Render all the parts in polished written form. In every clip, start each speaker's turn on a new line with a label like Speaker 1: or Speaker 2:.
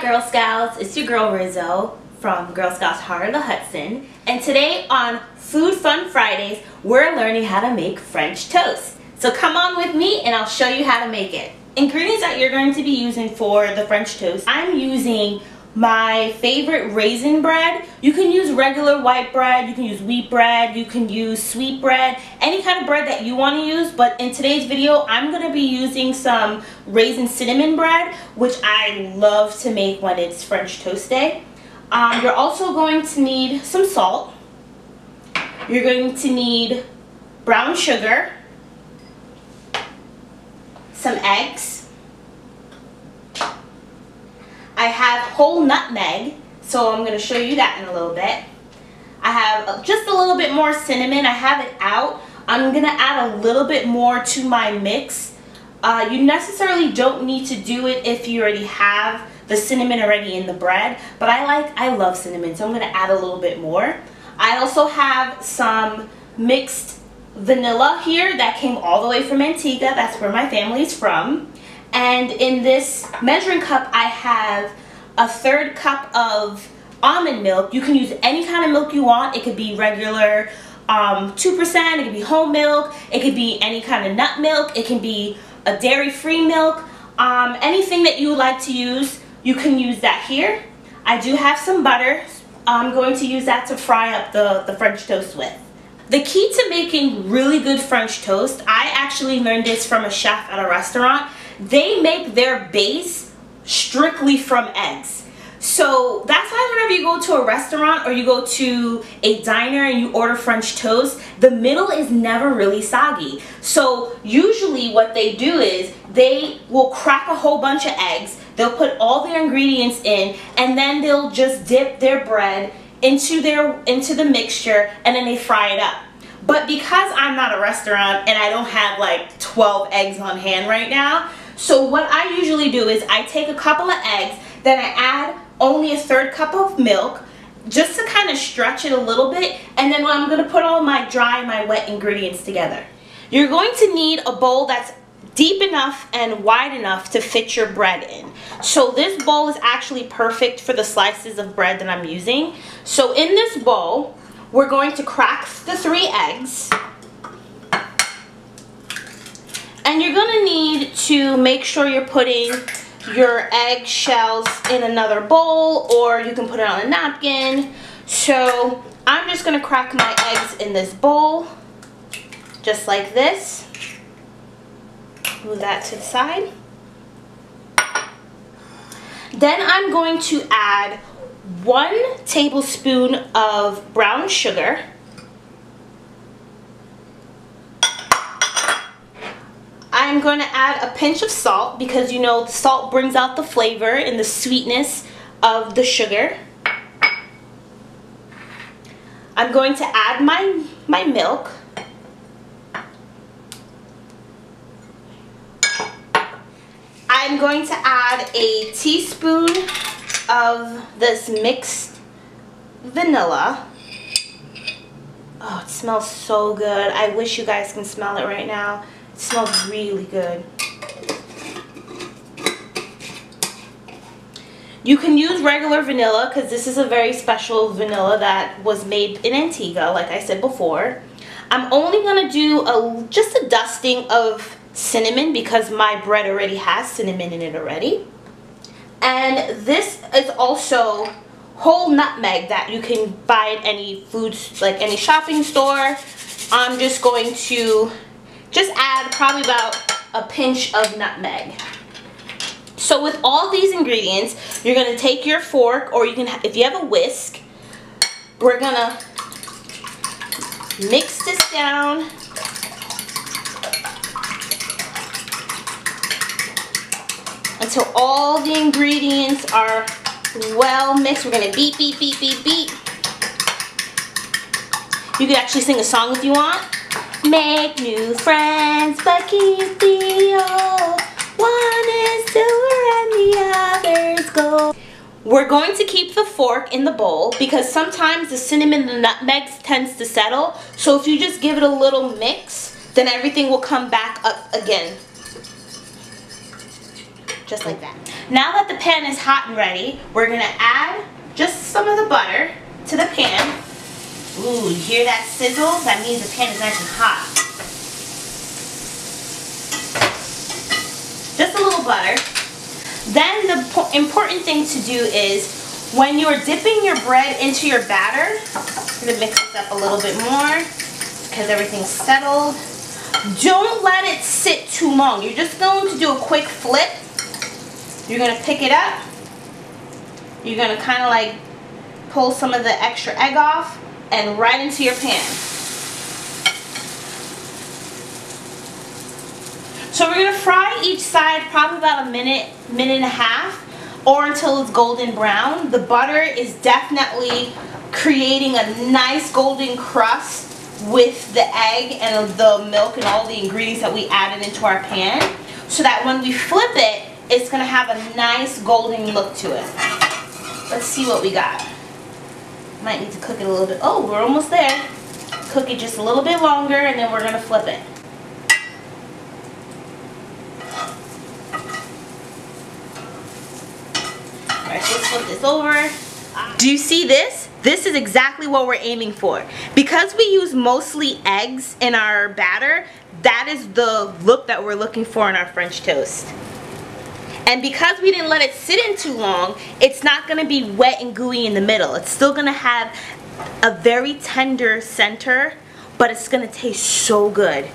Speaker 1: Hi Girl Scouts, it's your girl Rizzo from Girl Scouts Heart of the Hudson, and today on Food Fun Fridays we're learning how to make French toast. So come on with me and I'll show you how to make it. Ingredients that you're going to be using for the French toast: I'm using my favorite raisin bread. You can use regular white bread, you can use wheat bread, you can use sweet bread, any kind of bread that you want to use. But in today's video, I'm going to be using some raisin cinnamon bread, which I love to make when it's French toast day. You're also going to need some salt. You're going to need brown sugar, some eggs. I have whole nutmeg, so I'm going to show you that in a little bit. I have just a little bit more cinnamon. I have it out. I'm going to add a little bit more to my mix. You necessarily don't need to do it if you already have the cinnamon already in the bread, but I love cinnamon, so I'm going to add a little bit more. I also have some mixed vanilla here that came all the way from Antigua. That's where my family's from. And in this measuring cup, I have a 1/3 cup of almond milk. You can use any kind of milk you want. It could be regular 2%, it could be whole milk, it could be any kind of nut milk, it can be a dairy-free milk. Anything that you would like to use, you can use that here. I do have some butter. I'm going to use that to fry up the French toast with. The key to making really good French toast, I actually learned this from a chef at a restaurant. They make their base strictly from eggs. So that's why whenever you go to a restaurant or you go to a diner and you order French toast, the middle is never really soggy. So usually what they do is they will crack a whole bunch of eggs, they'll put all their ingredients in, and then they'll just dip their bread into the mixture, and then they fry it up. But because I'm not a restaurant and I don't have like 12 eggs on hand right now, so what I usually do is I take a couple of eggs, then I add only a 1/3 cup of milk just to kind of stretch it a little bit, and then I'm going to put all my dry and my wet ingredients together. You're going to need a bowl that's deep enough and wide enough to fit your bread in. So this bowl is actually perfect for the slices of bread that I'm using. So in this bowl, we're going to crack the 3 eggs. And you're going to need to make sure you're putting your egg shells in another bowl, or you can put it on a napkin. So I'm just going to crack my eggs in this bowl, just like this. Move that to the side. Then I'm going to add 1 tablespoon of brown sugar. I'm going to add a pinch of salt because you know salt brings out the flavor and the sweetness of the sugar. I'm going to add my milk. I'm going to add a teaspoon of this mixed vanilla. Oh, it smells so good. I wish you guys can smell it right now. It smells really good. You can use regular vanilla because this is a very special vanilla that was made in Antigua, like I said before. I'm only going to do just a dusting of cinnamon because my bread already has cinnamon in it already. And this is also whole nutmeg that you can buy at any foods, like any shopping store. I'm just going to add probably about a pinch of nutmeg. So with all these ingredients, you're going to take your fork, or you can, if you have a whisk, we're going to mix this down. Until all the ingredients are well mixed. We're going to beat, beat, beat, beat, beat. You could actually sing a song if you want. Make new friends, but keep the old. One is silver and the other's gold. We're going to keep the fork in the bowl because sometimes the cinnamon and the nutmeg tends to settle. So if you just give it a little mix, then everything will come back up again. just like that. Now that the pan is hot and ready, we're gonna add just some of the butter to the pan. Ooh, you hear that sizzle? That means the pan is nice and hot. Just a little butter. Then the important thing to do is when you're dipping your bread into your batter, I'm gonna mix this up a little bit more because everything's settled. Don't let it sit too long. You're just going to do a quick flip. You're going to pick it up. You're going to kind of like pull some of the extra egg off and right into your pan. So we're going to fry each side probably about a minute, minute and a half, or until it's golden brown. The butter is definitely creating a nice golden crust with the egg and the milk and all the ingredients that we added into our pan, so that when we flip it, it's going to have a nice golden look to it. Let's see what we got. Might need to cook it a little bit. Oh, we're almost there. Cook it just a little bit longer and then we're going to flip it. Alright, so let's flip this over. Do you see this? This is exactly what we're aiming for. Because we use mostly eggs in our batter, that is the look that we're looking for in our French toast. And because we didn't let it sit in too long, it's not going to be wet and gooey in the middle. It's still going to have a very tender center, but it's going to taste so good.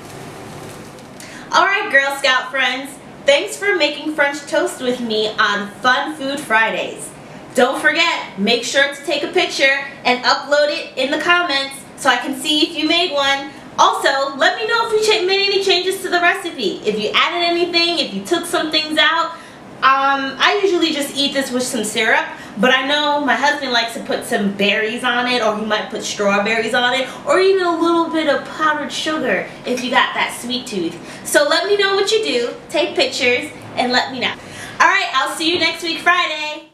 Speaker 1: Alright, Girl Scout friends, thanks for making French toast with me on Fun Food Fridays. Don't forget, make sure to take a picture and upload it in the comments so I can see if you made one. Also, let me know if you made any changes to the recipe. If you added anything, if you took some things out. I usually just eat this with some syrup, but I know my husband likes to put some berries on it, or he might put strawberries on it, or even a little bit of powdered sugar if you got that sweet tooth. So let me know what you do, take pictures, and let me know. Alright, I'll see you next week Friday.